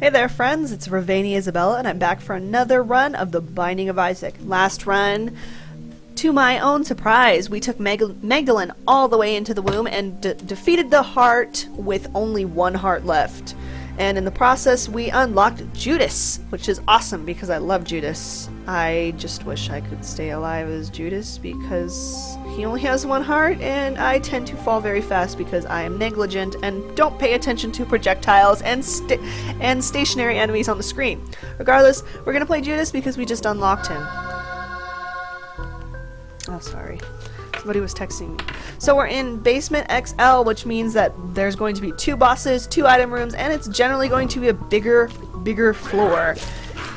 Hey there friends, it's Ravani Isabella and I'm back for another run of The Binding of Isaac. Last run, to my own surprise, we took Magdalene all the way into the womb and defeated the heart with only one heart left. And in the process we unlocked Judas, which is awesome because I love Judas. I just wish I could stay alive as Judas because he only has one heart and I tend to fall very fast because I am negligent and don't pay attention to projectiles and stationary enemies on the screen. Regardless, we're gonna play Judas because we just unlocked him. Oh, sorry. Somebody was texting me. So we're in Basement XL, which means that there's going to be 2 bosses, 2 item rooms, and it's generally going to be a bigger floor.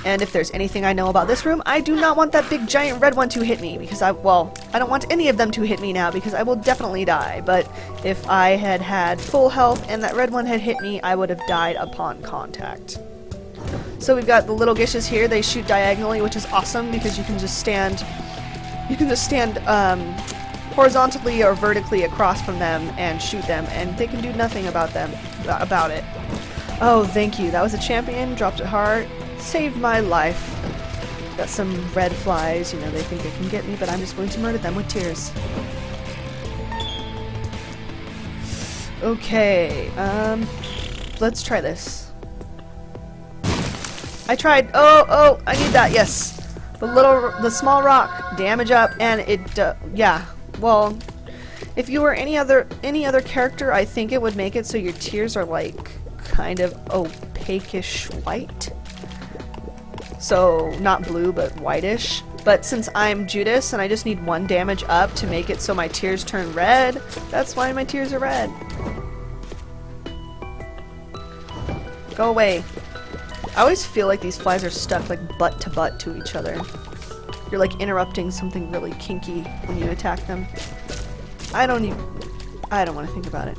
And if there's anything I know about this room, I do not want that big giant red one to hit me because I don't want any of them to hit me now because I will definitely die. But if I had had full health and that red one had hit me, I would have died upon contact. So we've got the little gishes here. They shoot diagonally, which is awesome because you can just stand horizontally or vertically across from them and shoot them, and they can do nothing about it. Oh, thank you. That was a champion. Dropped it hard. Saved my life. Got some red flies. You know, they think they can get me, but I'm just going to murder them with tears. Okay. Let's try this. I tried. Oh, I need that. Yes. The small rock, damage up, and it, yeah, well, if you were any other character, I think it would make it so your tears are, like, kind of opaque-ish white. So, not blue, but whitish. But since I'm Judas, and I just need 1 damage up to make it so my tears turn red, that's why my tears are red. Go away. I always feel like these flies are stuck like butt to butt to each other. You're like interrupting something really kinky when you attack them. I don't want to think about it.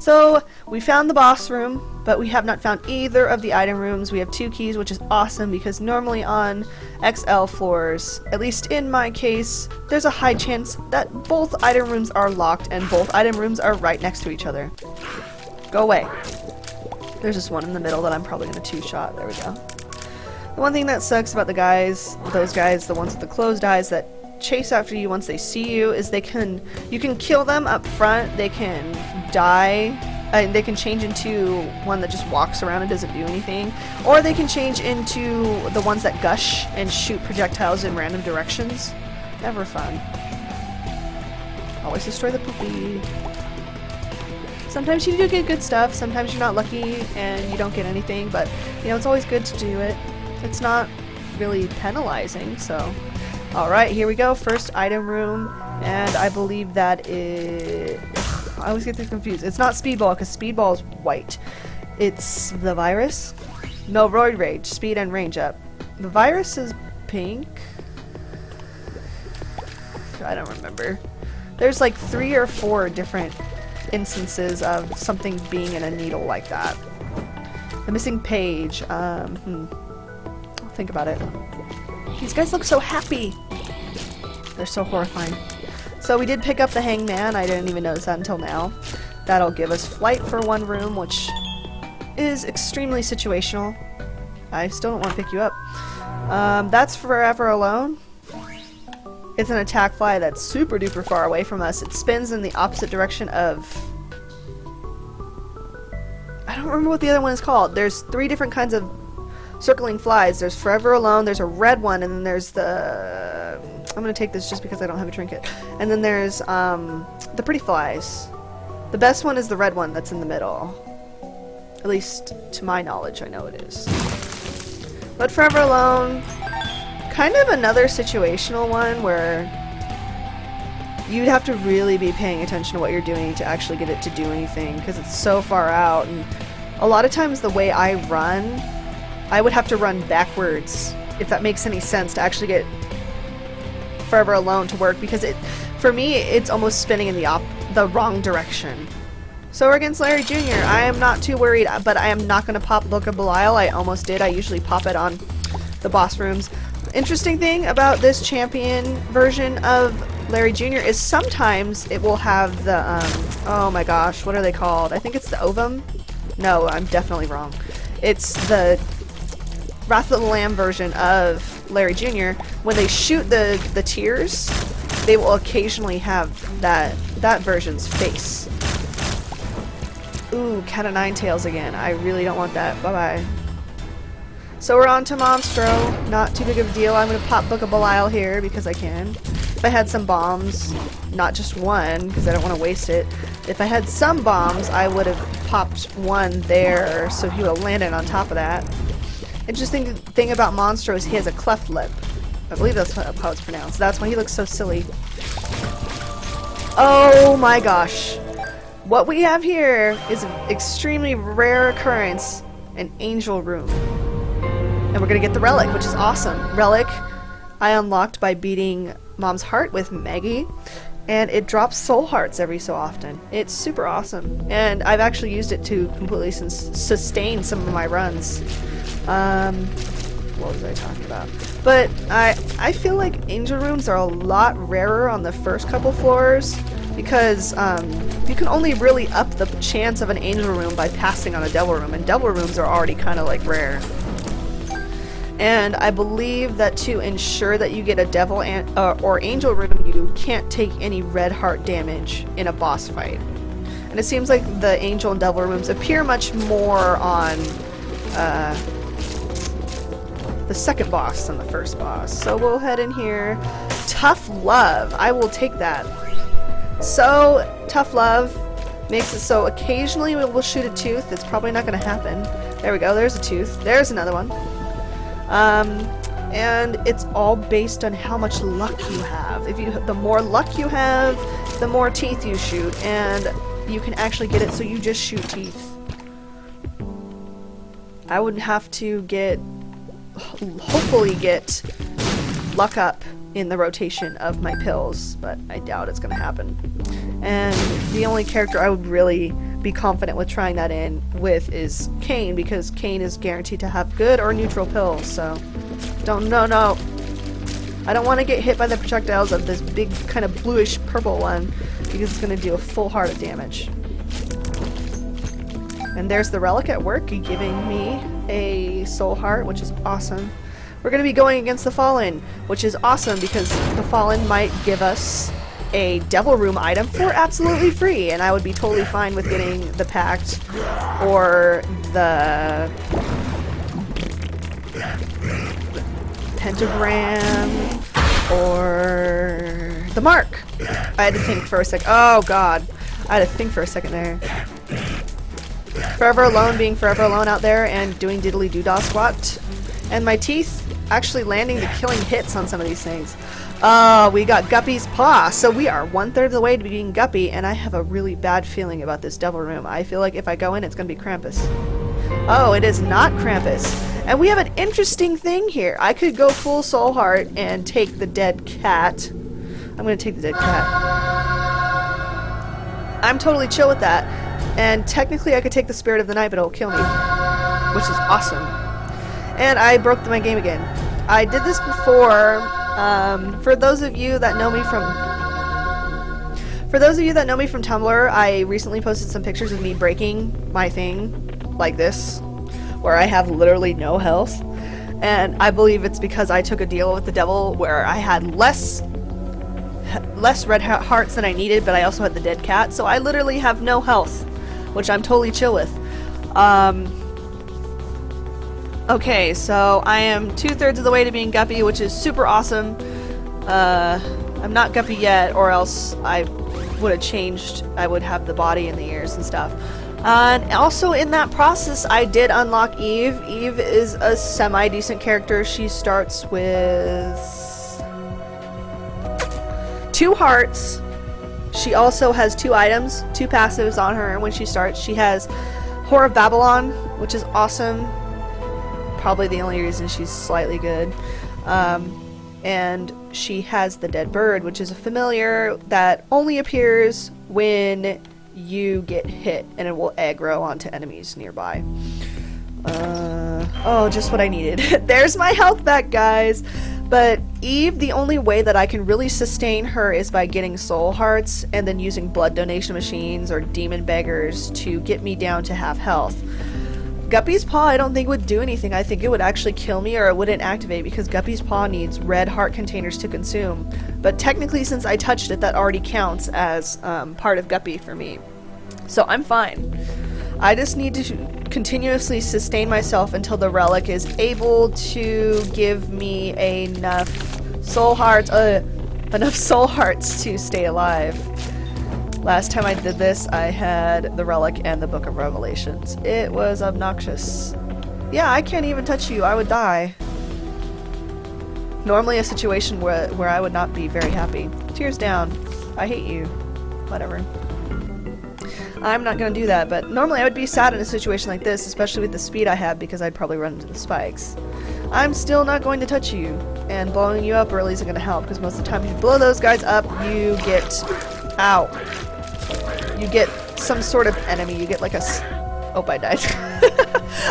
So we found the boss room, but we have not found either of the item rooms. We have 2 keys, which is awesome because normally on XL floors, at least in my case, there's a high chance that both item rooms are locked and both item rooms are right next to each other. Go away. There's just one in the middle that I'm probably gonna 2-shot. There we go. The one thing that sucks about those guys, the ones with the closed eyes that chase after you once they see you, is you can kill them up front, they can die, they can change into one that just walks around and doesn't do anything, or they can change into the ones that gush and shoot projectiles in random directions. Never fun. Always destroy the poopy. Sometimes you do get good stuff, sometimes you're not lucky and you don't get anything, but you know, it's always good to do it. It's not really penalizing, so. Alright, here we go. First item room, and I believe that is... I always get this confused. It's not Speedball, because Speedball is white. It's the virus? No, Roid Rage. Speed and range up. The virus is pink? I don't remember. There's like 3 or 4 different instances of something being in a needle like that. The missing page. I'll think about it. These guys look so happy. They're so horrifying. So we did pick up the hangman. I didn't even notice that until now. That'll give us flight for 1 room, which is extremely situational. I still don't want to pick you up. That's Forever Alone. It's an attack fly that's super duper far away from us. It spins in the opposite direction of... I don't remember what the other one is called. There's 3 different kinds of circling flies. There's Forever Alone, there's a red one, and then there's the... I'm gonna take this just because I don't have a trinket. And then there's the pretty flies. The best one is the red one that's in the middle. At least to my knowledge, I know it is. But Forever Alone... kind of another situational one where you'd have to really be paying attention to what you're doing to actually get it to do anything because it's so far out, and a lot of times the way I run, I would have to run backwards, if that makes any sense, to actually get Forever Alone to work because for me it's almost spinning in the wrong direction. So we're against Larry Jr. I am not too worried, but I am not going to pop Book of Belial. I almost did. I usually pop it on the boss rooms. Interesting thing about this champion version of Larry Jr. is sometimes it will have the, oh my gosh, what are they called? I think it's the ovum? No, I'm definitely wrong. It's the Wrath of the Lamb version of Larry Jr. When they shoot the tears, they will occasionally have that version's face. Ooh, Cat of Nine Tails again. I really don't want that. Bye-bye. So we're on to Monstro. Not too big of a deal. I'm going to pop Book of Belial here because I can. If I had some bombs, not just one, because I don't want to waste it. If I had some bombs, I would have popped one there, so he would have landed on top of that. Interesting thing about Monstro is he has a cleft lip. I believe that's how it's pronounced. That's why he looks so silly. Oh my gosh. What we have here is an extremely rare occurrence, an angel room. And we're gonna get the relic, which is awesome. Relic I unlocked by beating Mom's heart with Maggy, and it drops soul hearts every so often. It's super awesome, and I've actually used it to completely sustain some of my runs. What was I talking about? But I feel like angel rooms are a lot rarer on the first couple floors because you can only really up the chance of an angel room by passing on a devil room, and devil rooms are already kind of like rare. And I believe that to ensure that you get a devil or angel room, you can't take any red heart damage in a boss fight. And it seems like the angel and devil rooms appear much more on the second boss than the first boss. So we'll head in here. Tough Love. I will take that. So, Tough Love makes it so occasionally we will shoot a tooth. It's probably not going to happen. There we go. There's a tooth. There's another one. And it's all based on how much luck you have. The more luck you have, the more teeth you shoot, and you can actually get it so you just shoot teeth. I would have to hopefully get luck up in the rotation of my pills, but I doubt it's gonna happen. And the only character I would really be confident with trying that in with is Cain, because Cain is guaranteed to have good or neutral pills, so no. I don't want to get hit by the projectiles of this big kind of bluish purple one because it's going to do a full heart of damage. And there's the relic at work giving me a soul heart, which is awesome. We're going to be going against the Fallen, which is awesome because the Fallen might give us a devil room item for absolutely free, and I would be totally fine with getting the Pact or the Pentagram or the Mark. I had to think for a sec. Oh god, I had to think for a second there. Forever Alone being Forever Alone out there and doing diddly doodah squat, and my teeth actually landing the killing hits on some of these things. We got Guppy's Paw, so we are 1/3 of the way to being Guppy, and I have a really bad feeling about this devil room. I feel like if I go in, it's gonna be Krampus. Oh, it is not Krampus. And we have an interesting thing here. I could go full soul heart and take the dead cat. I'm gonna take the dead cat. I'm totally chill with that. And technically I could take the Spirit of the Night, but it'll kill me, which is awesome. And I broke my game again. I did this before. For those of you that know me from Tumblr, I recently posted some pictures of me breaking my thing like this, where I have literally no health. And I believe it's because I took a deal with the devil where I had less red hearts than I needed, but I also had the dead cat, so I literally have no health, which I'm totally chill with. Okay, so I am 2/3 of the way to being Guppy, which is super awesome. I'm not Guppy yet, or else I would have changed. I would have the body and the ears and stuff. And also in that process, I did unlock Eve. Eve is a semi-decent character. She starts with 2 hearts. She also has 2 items, 2 passives on her when she starts. She has Whore of Babylon, which is awesome. Probably the only reason she's slightly good. And she has the Dead Bird, which is a familiar that only appears when you get hit, and it will aggro onto enemies nearby. Oh, just what I needed. There's my health back, guys! But Eve, the only way that I can really sustain her is by getting soul hearts and then using blood donation machines or demon beggars to get me down to half health. Guppy's Paw I don't think would do anything. I think it would actually kill me, or it wouldn't activate because Guppy's Paw needs red heart containers to consume. But technically, since I touched it, that already counts as part of Guppy for me. So I'm fine. I just need to continuously sustain myself until the relic is able to give me enough soul hearts to stay alive. Last time I did this, I had the relic and the Book of Revelations. It was obnoxious. Yeah, I can't even touch you. I would die. Normally a situation where I would not be very happy. Tears down. I hate you. Whatever. I'm not gonna do that, but normally I would be sad in a situation like this, especially with the speed I have, because I'd probably run into the spikes. I'm still not going to touch you, and blowing you up really isn't gonna help, because most of the time if you blow those guys up, you get... Ow. You get some sort of enemy. You get like a... Oh, I died.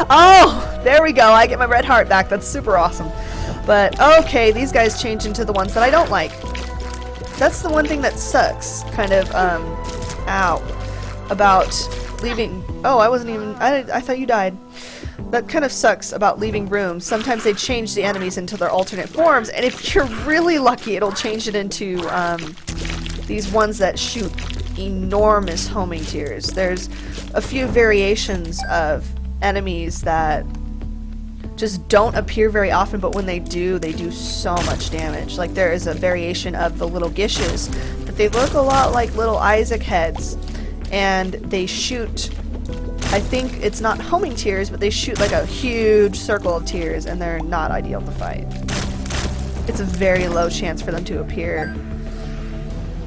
Oh! There we go. I get my red heart back. That's super awesome. But, okay, these guys change into the ones that I don't like. That's the one thing that sucks. Kind of, ow. About leaving... Oh, I wasn't even... I thought you died. That kind of sucks about leaving rooms. Sometimes they change the enemies into their alternate forms, and if you're really lucky, it'll change it into, these ones that shoot enormous homing tears. There's a few variations of enemies that just don't appear very often, but when they do so much damage. Like there is a variation of the little gishes, but they look a lot like little Isaac heads, and they shoot, I think it's not homing tears, but they shoot like a huge circle of tears, and they're not ideal to fight. It's a very low chance for them to appear.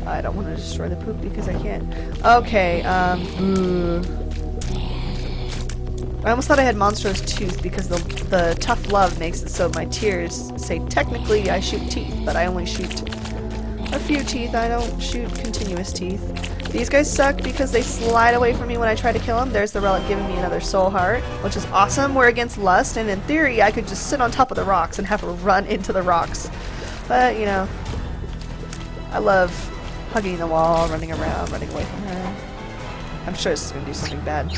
I don't want to destroy the poop because I can't. Okay, I almost thought I had Monstrous Tooth because the tough love makes it so my tears say technically I shoot teeth, but I only shoot a few teeth. I don't shoot continuous teeth. These guys suck because they slide away from me when I try to kill them. There's the relic giving me another soul heart, which is awesome. We're against lust, and in theory I could just sit on top of the rocks and have her run into the rocks. But, you know, I love hugging the wall, running around, running away from her. I'm sure this is going to do something bad.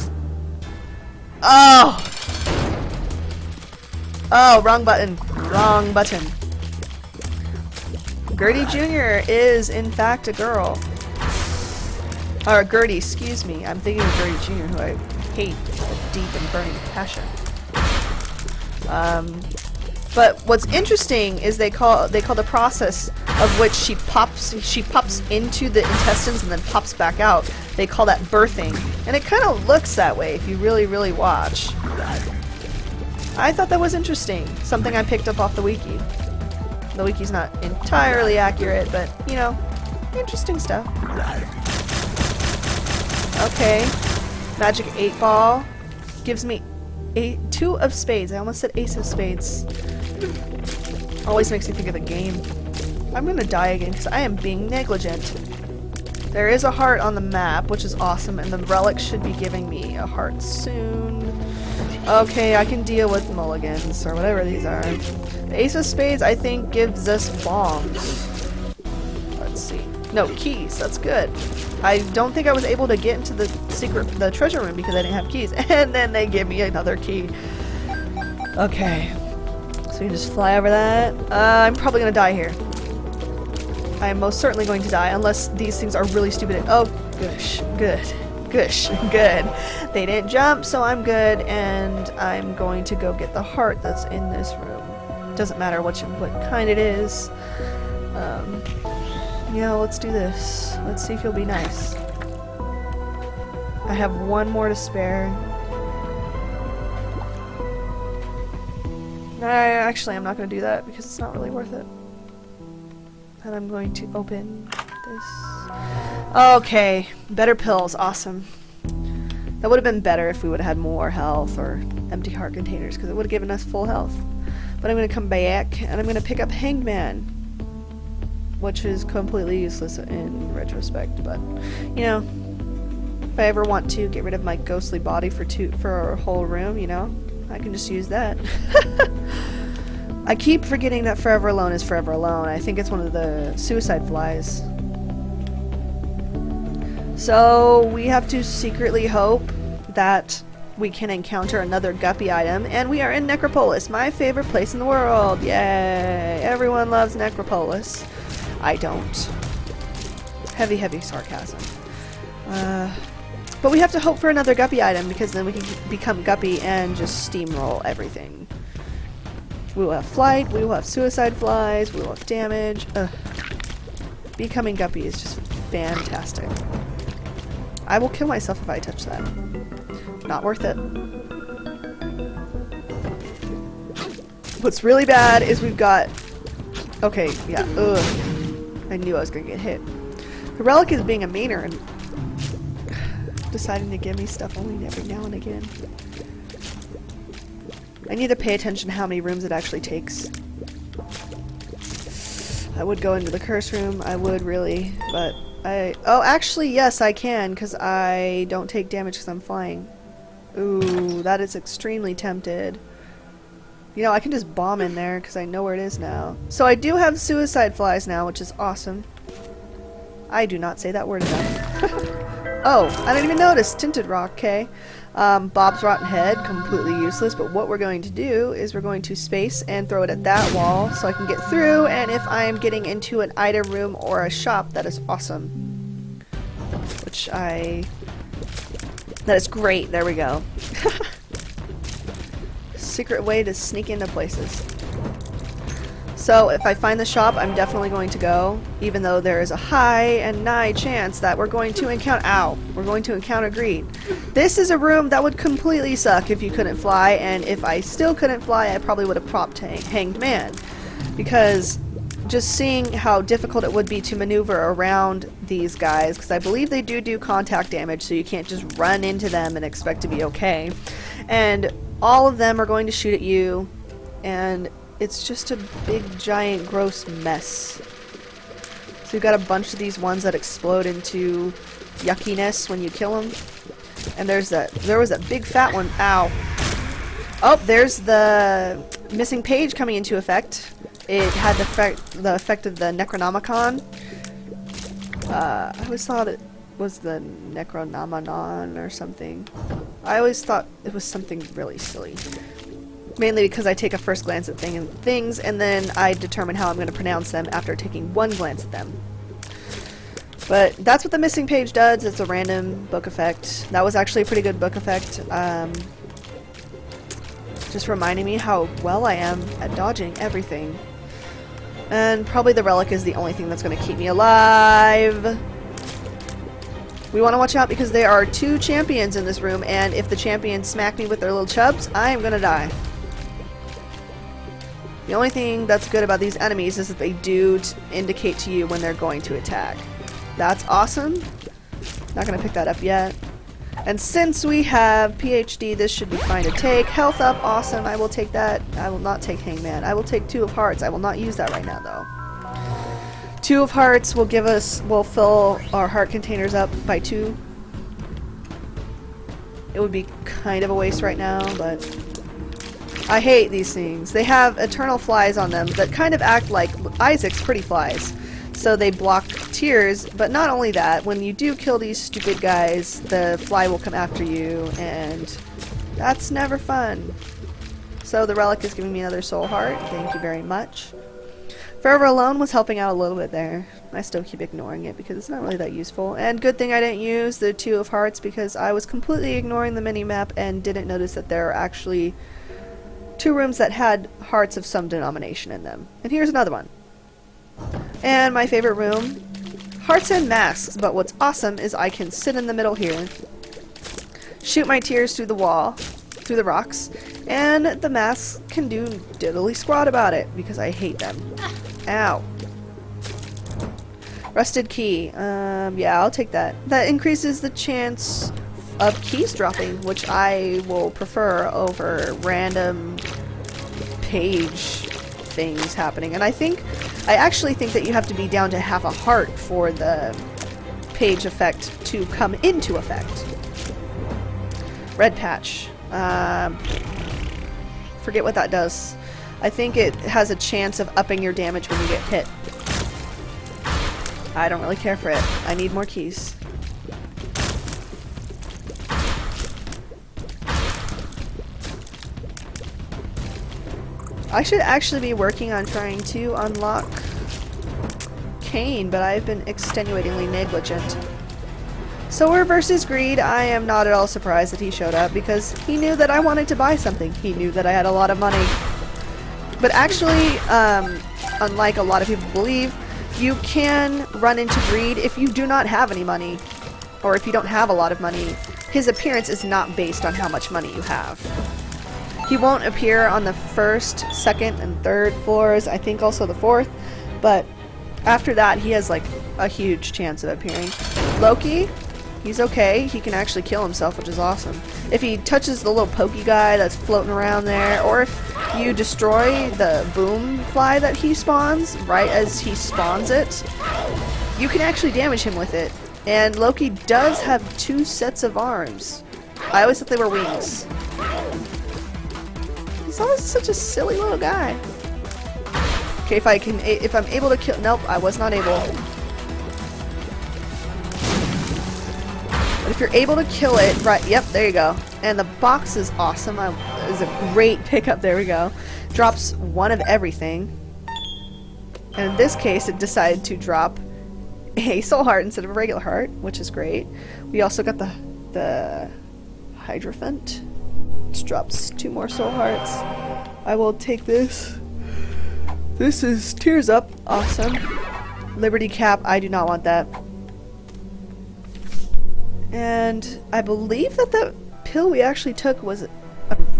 Oh! Oh, wrong button. Wrong button. Gertie Jr. is, in fact, a girl. Or Gertie, excuse me. I'm thinking of Gertie Jr., who I hate with a deep and burning passion. But what's interesting is they call the process of which she pops into the intestines and then pops back out. They call that birthing, and it kind of looks that way if you really, really watch. I thought that was interesting. Something I picked up off the wiki. The wiki's not entirely accurate, but you know, interesting stuff. Okay, magic 8-ball gives me 2 of spades. I almost said ace of spades. Always makes me think of the game. I'm gonna die again because I am being negligent. There is a heart on the map, which is awesome, and the relic should be giving me a heart soon. Okay, I can deal with mulligans, or whatever these are. The ace of spades, I think, gives us bombs. Let's see. No, keys. That's good. I don't think I was able to get into the treasure room because I didn't have keys. And then they give me another key. Okay. So you just fly over that. I'm probably gonna die here. I am most certainly going to die unless these things are really stupid. Oh, gosh. Good. Gosh. Good. They didn't jump, so I'm good. And I'm going to go get the heart that's in this room. Doesn't matter what kind it is. Yeah, let's do this. Let's see if you'll be nice. I have one more to spare. Actually, I'm not going to do that because it's not really worth it. And I'm going to open this. Okay, better pills. Awesome. That would have been better if we would have had more health or empty heart containers because it would have given us full health. But I'm going to come back and I'm going to pick up Hangman, which is completely useless in retrospect, but you know, if I ever want to get rid of my ghostly body for a whole room, you know, I can just use that. I keep forgetting that Forever Alone is Forever Alone. I think it's one of the suicide flies. So we have to secretly hope that we can encounter another guppy item, and we are in Necropolis, my favorite place in the world. Yay! Everyone loves Necropolis. I don't. Heavy, heavy sarcasm. But we have to hope for another guppy item, because then we can become guppy and just steamroll everything. We will have flight, we will have suicide flies, we will have damage. Becoming guppy is just fantastic. I will kill myself if I touch that. Not worth it. What's really bad is we've got... Okay, yeah, ugh. I knew I was gonna get hit. The relic is being a meaner and deciding to give me stuff only every now and again. I need to pay attention to how many rooms it actually takes. I would go into the curse room, I would really, but oh, actually, yes, I can, because I don't take damage because I'm flying. Ooh, that is extremely tempted. You know, I can just bomb in there because I know where it is now. So I do have suicide flies now, which is awesome. I do not say that word enough. Oh, I didn't even notice. Tinted rock, okay. Bob's rotten head, completely useless, but what we're going to do is we're going to space and throw it at that wall so I can get through, and if I am getting into an item room or a shop, that is awesome. That is great, there we go. Secret way to sneak into places. So if I find the shop, I'm definitely going to go, even though there is a high and nigh chance that we're going to encounter greed. This is a room that would completely suck if you couldn't fly, and if I still couldn't fly, I probably would have propped Hanged Man. Because just seeing how difficult it would be to maneuver around these guys, because I believe they do contact damage, so you can't just run into them and expect to be okay. And all of them are going to shoot at you, and it's just a big, giant, gross mess. So you've got a bunch of these ones that explode into yuckiness when you kill them. And there was that big fat one. Ow. Oh, there's the missing page coming into effect. It had the effect of the Necronomicon. I always thought it was the Necronomenon or something. I always thought it was something really silly. Mainly because I take a first glance at things, and then I determine how I'm going to pronounce them after taking one glance at them. But that's what the missing page does. It's a random book effect. That was actually a pretty good book effect. Just reminding me how well I am at dodging everything. And probably the relic is the only thing that's going to keep me alive. We want to watch out because there are 2 champions in this room, and if the champions smack me with their little chubs, I am going to die. The only thing that's good about these enemies is that they do indicate to you when they're going to attack. That's awesome. Not going to pick that up yet. And since we have PhD, this should be fine to take. Health up, awesome. I will take that. I will not take Hangman. I will take 2 of Hearts. I will not use that right now, though. 2 of Hearts will fill our heart containers up by 2. It would be kind of a waste right now, but I hate these things. They have eternal flies on them that kind of act like Isaac's pretty flies. So they block tears, but not only that, when you do kill these stupid guys, the fly will come after you, and that's never fun. So the relic is giving me another soul heart. Thank you very much. Forever Alone was helping out a little bit there. I still keep ignoring it because it's not really that useful. And good thing I didn't use the 2 of Hearts because I was completely ignoring the mini-map and didn't notice that there are actually 2 rooms that had hearts of some denomination in them. And here's another one. And my favorite room, Hearts and Masks, but what's awesome is I can sit in the middle here, shoot my tears through the wall, through the rocks, and the masks can do diddly squat about it because I hate them. Ow. Rusted key. Yeah, I'll take that. That increases the chance of keys dropping, which I will prefer over random page things happening. And I actually think that you have to be down to half a heart for the page effect to come into effect. Red patch. Forget what that does. I think it has a chance of upping your damage when you get hit. I don't really care for it. I need more keys. I should actually be working on trying to unlock Cain, but I've been extenuatingly negligent. Sower versus Greed, I am not at all surprised that he showed up because he knew that I wanted to buy something. He knew that I had a lot of money. But actually, unlike a lot of people believe, you can run into Greed if you do not have any money, or if you don't have a lot of money. His appearance is not based on how much money you have. He won't appear on the first, second, and third floors, I think also the fourth, but after that he has like a huge chance of appearing. Loki, he's okay. He can actually kill himself, which is awesome. If he touches the little pokey guy that's floating around there, or if you destroy the boom fly that he spawns right as he spawns it, you can actually damage him with it. And Loki does have 2 sets of arms. I always thought they were wings. He's always such a silly little guy. Okay, if I'm able to kill, nope, I was not able. But if you're able to kill it, right, yep, there you go. And the box is awesome. It's a great pickup, there we go. Drops 1 of everything. And in this case, it decided to drop a soul heart instead of a regular heart, which is great. We also got the Hydrophant, which drops 2 more soul hearts. I will take this. This is Tears Up, awesome. Liberty Cap, I do not want that. And I believe that the pill we actually took was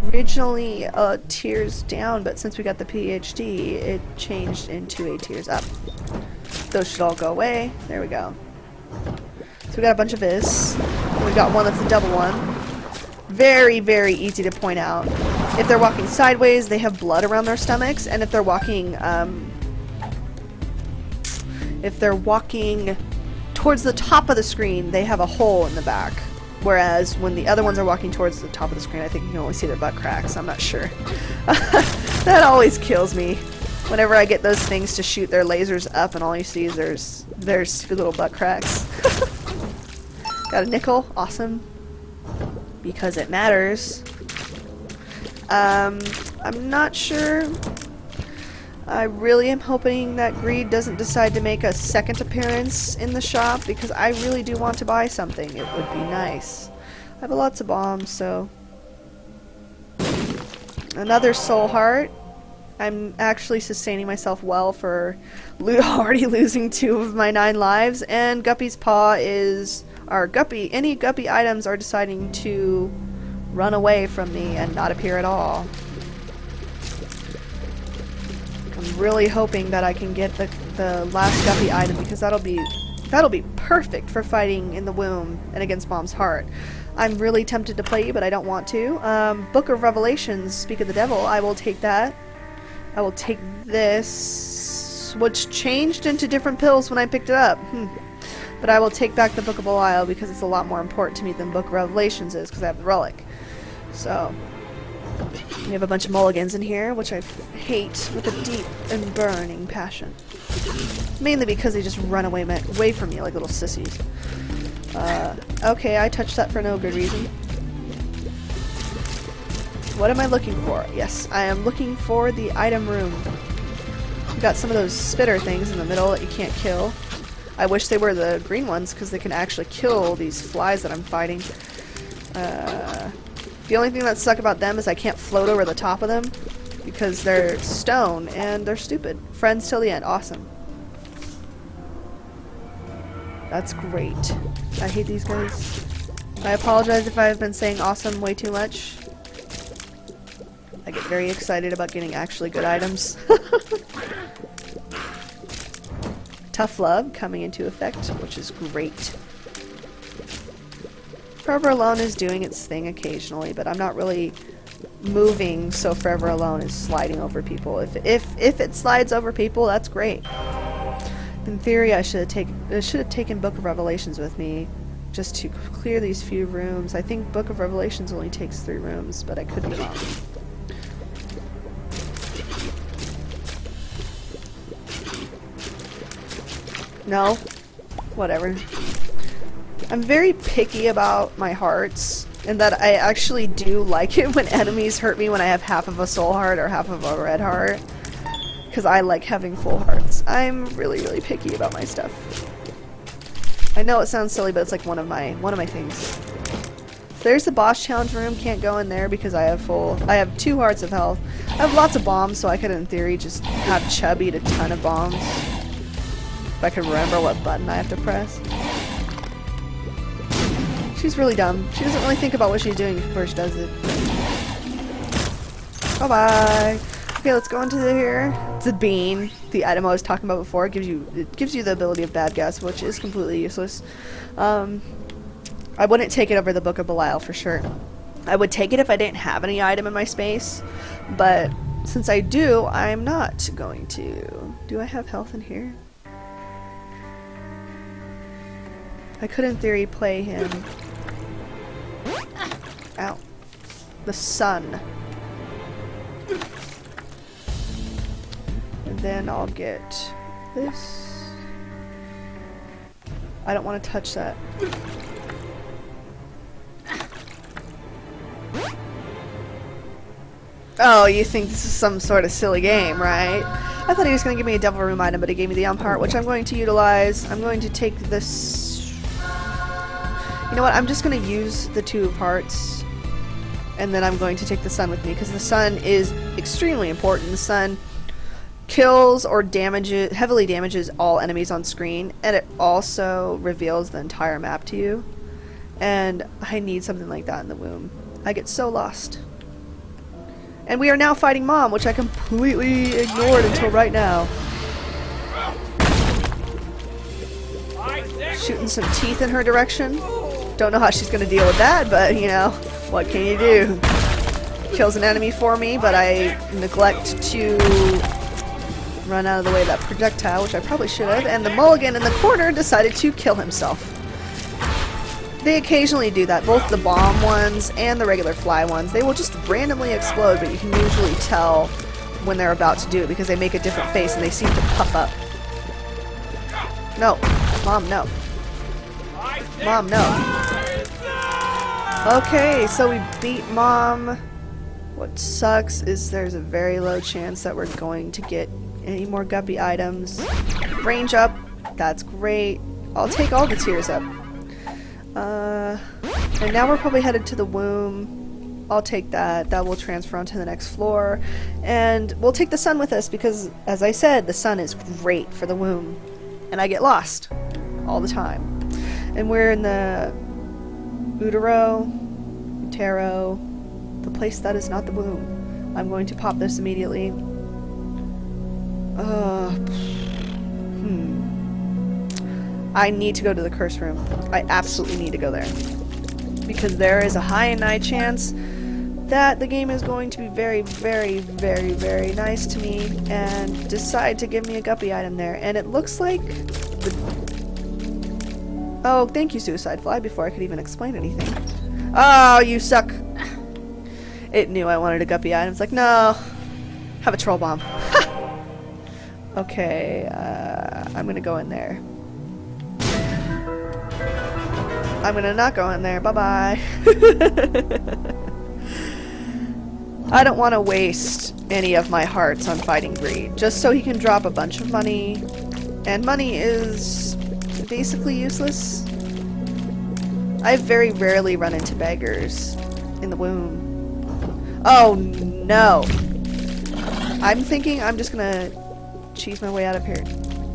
originally Tears Down, but since we got the PhD, it changed into a Tears Up. Those should all go away. There we go. So we got a bunch of this. And we got one that's a double one. Very, very easy to point out. If they're walking sideways, they have blood around their stomachs, and if they're walking towards the top of the screen, they have a hole in the back. Whereas when the other ones are walking towards the top of the screen, I think you can only see their butt cracks. I'm not sure. That always kills me. Whenever I get those things to shoot their lasers up and all you see is their stupid little butt cracks. Got a nickel. Awesome. Because it matters. I'm not sure. I really am hoping that Greed doesn't decide to make a second appearance in the shop because I really do want to buy something. It would be nice. I have lots of bombs, so... Another soul heart. I'm actually sustaining myself well for already losing 2 of my 9 lives, and Guppy's Paw is... any Guppy items are deciding to run away from me and not appear at all. I'm really hoping that I can get the last Guppy item because that'll be perfect for fighting in the womb and against Mom's heart. I'm really tempted to play you, but I don't want to. Book of Revelations, Speak of the Devil, I will take that. I will take this, which changed into different pills when I picked it up. But I will take back the Book of Belial because it's a lot more important to me than Book of Revelations is because I have the relic. So, we have a bunch of mulligans in here, which I hate with a deep and burning passion. Mainly because they just run away from me like little sissies. Okay, I touched that for no good reason. What am I looking for? Yes, I am looking for the item room. We got some of those spitter things in the middle that you can't kill. I wish they were the green ones because they can actually kill these flies that I'm fighting. The only thing that sucks about them is I can't float over the top of them because they're stone and they're stupid. Friends till the end. Awesome. That's great. I hate these guys. I apologize if I've been saying awesome way too much. I get very excited about getting actually good items. Tough Love coming into effect, which is great. Forever Alone is doing its thing occasionally, but I'm not really moving, so Forever Alone is sliding over people. If it slides over people, that's great. In theory, I should have taken Book of Revelations with me just to clear these few rooms. I think Book of Revelations only takes 3 rooms, but I could be wrong. No? Whatever. I'm very picky about my hearts. And that I actually do like it when enemies hurt me when I have half of a soul heart or half of a red heart. Because I like having full hearts. I'm really, really picky about my stuff. I know it sounds silly, but it's like one of my things. So there's the boss challenge room. Can't go in there because I have 2 hearts of health. I have lots of bombs, so I could in theory just have Chubby eat a ton of bombs. If I could remember what button I have to press. She's really dumb. She doesn't really think about what she's doing before she does it. Bye-bye. Okay, let's go into here. It's a bean, the item I was talking about before. It gives you the ability of bad guess, which is completely useless. I wouldn't take it over the Book of Belial for sure. I would take it if I didn't have any item in my space, but since I do, I'm not going to. Do I have health in here? I could in theory play him. Ow. The sun. And then I'll get this. I don't want to touch that. Oh, you think this is some sort of silly game, right? I thought he was going to give me a devil room item, but he gave me the heart, which I'm going to utilize. I'm going to take this. You know what? I'm just going to use the 2 of hearts, and then I'm going to take the sun with me, because the sun is extremely important. The sun kills or heavily damages all enemies on screen, and it also reveals the entire map to you. And I need something like that in the womb. I get so lost. And we are now fighting Mom, which I completely ignored until right now. Shooting some teeth in her direction. Don't know how she's going to deal with that, but you know, what can you do? Kills an enemy for me, but I neglect to run out of the way of that projectile, which I probably should have, and the mulligan in the corner decided to kill himself. They occasionally do that, both the bomb ones and the regular fly ones. They will just randomly explode, but you can usually tell when they're about to do it because they make a different face and they seem to puff up. No. Mom, no. Mom, no. Okay, so we beat Mom. What sucks is there's a very low chance that we're going to get any more guppy items. Range up. That's great. I'll take all the tiers up. And now we're probably headed to the womb. I'll take that. That will transfer onto the next floor. And we'll take the sun with us because, as I said, the sun is great for the womb. And I get lost all the time. And we're in the utero, the place that is not the womb. I'm going to pop this immediately. I need to go to the curse room. I absolutely need to go there. Because there is a high and high chance that the game is going to be very, very, very, very nice to me and decide to give me a guppy item there. And it looks like Oh, thank you, Suicide Fly, before I could even explain anything. Oh, you suck. It knew I wanted a guppy item. It's like, no. Have a troll bomb. Okay, I'm gonna go in there. I'm gonna not go in there. Bye-bye. I don't want to waste any of my hearts on fighting greed, just so he can drop a bunch of money. And money is basically useless. I very rarely run into beggars in the womb. Oh no! I'm thinking I'm just gonna cheese my way out of here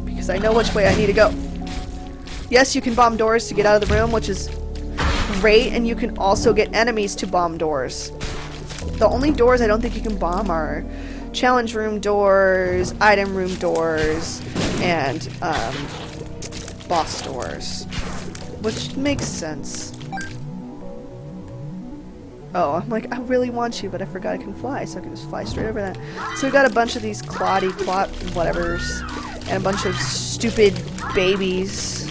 because I know which way I need to go. Yes, you can bomb doors to get out of the room, which is great, and you can also get enemies to bomb doors. The only doors I don't think you can bomb are challenge room doors, item room doors, and boss doors, which makes sense. Oh, I'm like, I really want you, but I forgot I can fly, so I can just fly straight over that. So we got a bunch of these clot whatevers, and a bunch of stupid babies.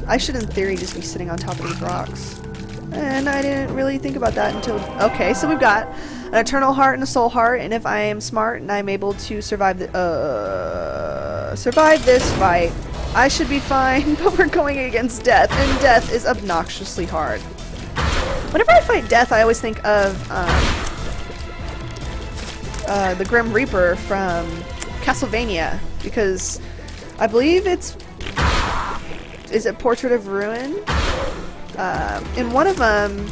I should, in theory, just be sitting on top of these rocks. And I didn't really think about that until... Okay, so we've got an eternal heart and a soul heart, and if I am smart and I'm able to survive this fight, I should be fine, but we're going against death, and death is obnoxiously hard. Whenever I fight death, I always think of the Grim Reaper from Castlevania, because I believe it's... Is it Portrait of Ruin? In one of them,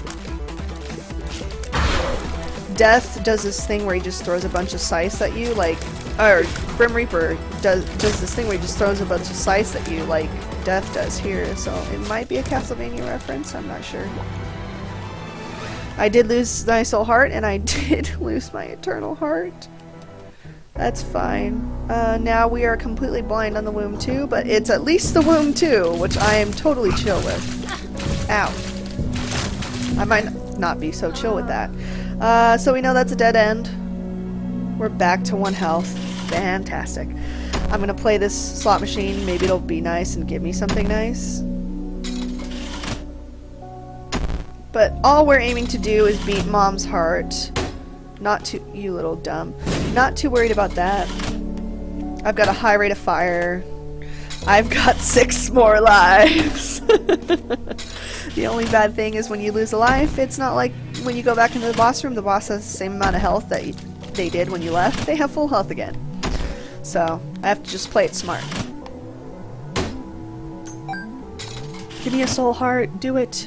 Death does this thing where he just throws a bunch of scythes at you, like... Or Grim Reaper does this thing where he just throws a bunch of scythes at you, like Death does here, so it might be a Castlevania reference, I'm not sure. I did lose my soul heart, and I did lose my eternal heart. That's fine. Now we are completely blind on the womb 2, but it's at least the womb 2, which I am totally chill with. Ow. I might not be so chill with that. So we know that's a dead end. We're back to 1 health. Fantastic. I'm gonna play this slot machine. Maybe it'll be nice and give me something nice. But all we're aiming to do is beat Mom's heart. Not too... You little dumb. Not too worried about that. I've got a high rate of fire. I've got 6 more lives. The only bad thing is when you lose a life, it's not like when you go back into the boss room, the boss has the same amount of health that they did when you left. They have full health again. So, I have to just play it smart. Give me a soul heart. Do it.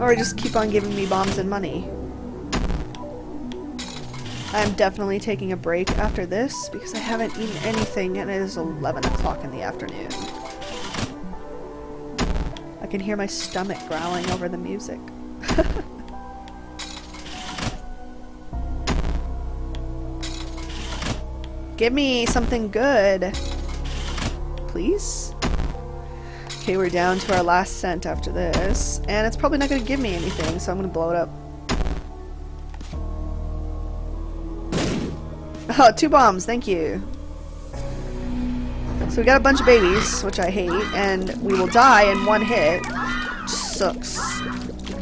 Or just keep on giving me bombs and money. I'm definitely taking a break after this because I haven't eaten anything and it is 11 o'clock in the afternoon. I can hear my stomach growling over the music. Give me something good. Please? Okay, we're down to our last cent after this, and it's probably not going to give me anything, so I'm going to blow it up. Oh, 2 bombs, thank you. So we got a bunch of babies, which I hate, and we will die in 1 hit. Sucks.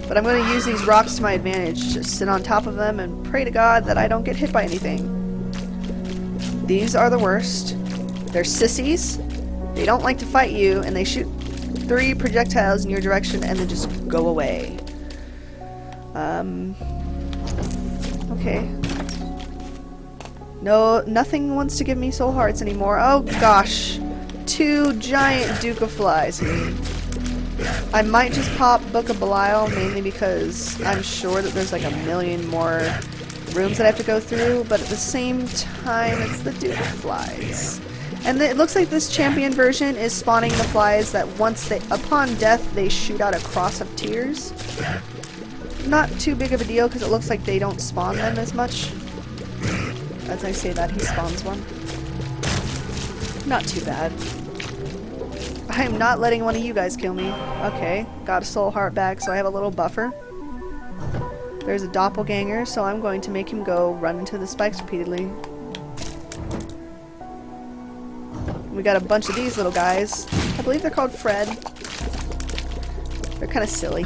But I'm going to use these rocks to my advantage. Just sit on top of them and pray to God that I don't get hit by anything. These are the worst. They're sissies. They don't like to fight you, and they shoot 3 projectiles in your direction and then just go away. Okay. No, nothing wants to give me soul hearts anymore. Oh gosh. 2 giant Duke of Flies here. I might just pop Book of Belial, mainly because I'm sure that there's like a million more rooms that I have to go through, but at the same time, it's the Duke of Flies. And it looks like this champion version is spawning the flies that once they, upon death, they shoot out a cross of tears. Not too big of a deal because it looks like they don't spawn them as much. As I say that, he spawns one. Not too bad. I am not letting one of you guys kill me. Okay, got a soul heart back, so I have a little buffer. There's a doppelganger, so I'm going to make him go run into the spikes repeatedly. We got a bunch of these little guys. I believe they're called Fred. They're kind of silly.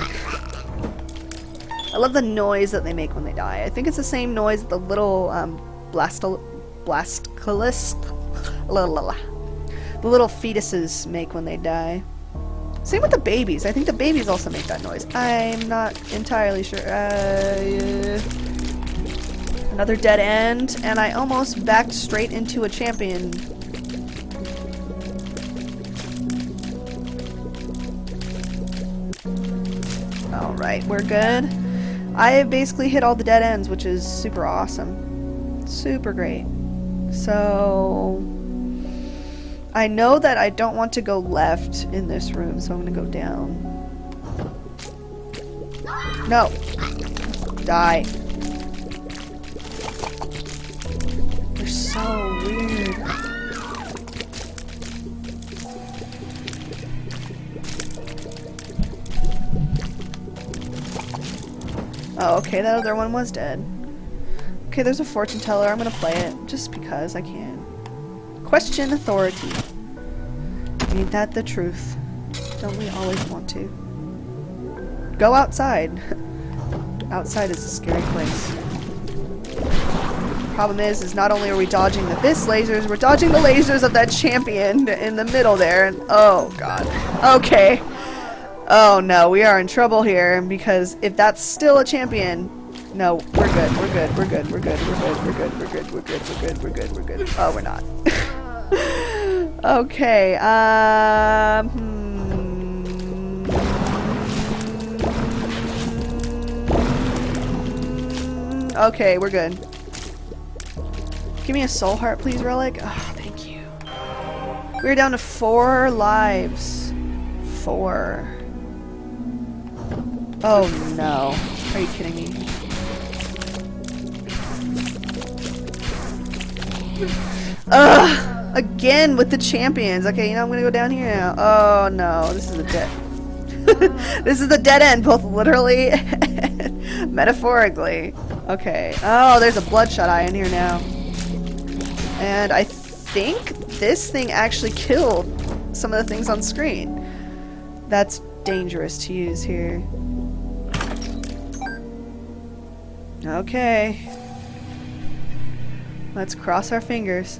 I love the noise that they make when they die. I think it's the same noise that the little the little fetuses make when they die. Same with the babies. I think the babies also make that noise. I'm not entirely sure. Another dead end, and I almost backed straight into a champion. Alright, we're good. I have basically hit all the dead ends, which is super awesome. Super great. So I know that I don't want to go left in this room, so I'm gonna go down. No! Die. They're so weird. Oh, okay, that other one was dead. Okay, there's a fortune teller. I'm gonna play it, just because I can. Question authority. Ain't that the truth? Don't we always want to? Go outside. Outside is a scary place. Problem is not only are we dodging the Abyss lasers, we're dodging the lasers of that champion in the middle there, and oh god. Okay. Oh no, we are in trouble here, because if that's still a champion, no, we're good, we're good, we're good, we're good, we're good, we're good, we're good, we're good, we're good, we're good, we're good. Oh, we're not. Okay, Okay, we're good. Give me a soul heart, please, Relic. Oh, thank you. We're down to 4 lives. 4. Oh no. Are you kidding me? Ugh! Again with the champions. Okay, you know, I'm gonna go down here now. Oh no, this is a dead... This is the dead end, both literally and metaphorically. Okay. Oh, there's a bloodshot eye in here now. And I think this thing actually killed some of the things on screen. That's dangerous to use here. Okay. Let's cross our fingers.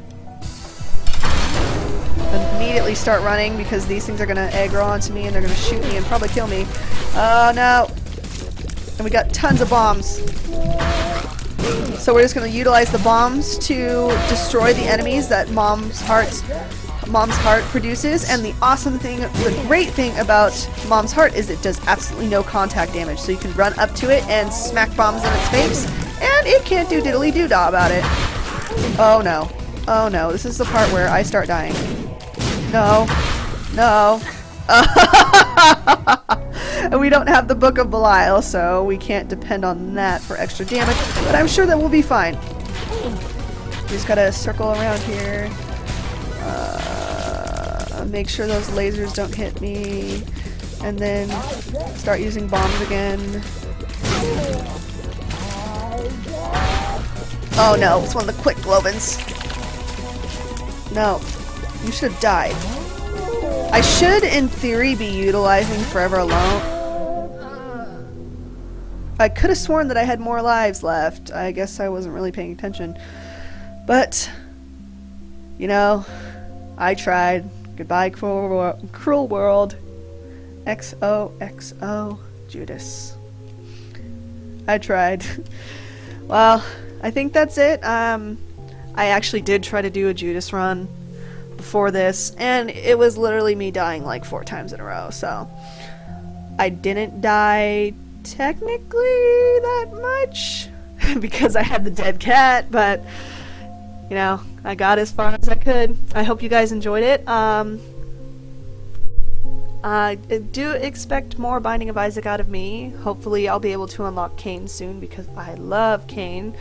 Immediately start running because these things are gonna aggro onto me and they're gonna shoot me and probably kill me. Oh no! And we got tons of bombs. So we're just gonna utilize the bombs to destroy the enemies that Mom's Heart produces. And the awesome thing, the great thing about Mom's Heart is it does absolutely no contact damage. So you can run up to it and smack bombs in its face, and it can't do diddly doo-dah about it. Oh no. Oh no, this is the part where I start dying. No. No. And we don't have the Book of Belial, so we can't depend on that for extra damage, but I'm sure that we'll be fine. We just gotta circle around here. Make sure those lasers don't hit me, and then start using bombs again. Oh no, it's one of the quick Globins. No, you should have died. I should, in theory, be utilizing Forever Alone. I could have sworn that I had more lives left. I guess I wasn't really paying attention. But, you know, I tried. Goodbye, cruel world. XOXO, Judas. I tried. Well, I think that's it. I actually did try to do a Judas run before this, and it was literally me dying like 4 times in a row, so I didn't die technically that much because I had the dead cat, but you know, I got as far as I could. I hope you guys enjoyed it. I do expect more Binding of Isaac out of me. Hopefully I'll be able to unlock Cain soon because I love Cain.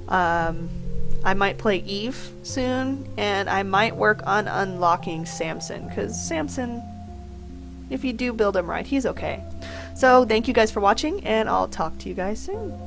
I might play Eve soon, and I might work on unlocking Samson, because Samson, if you do build him right, he's okay. So thank you guys for watching, and I'll talk to you guys soon.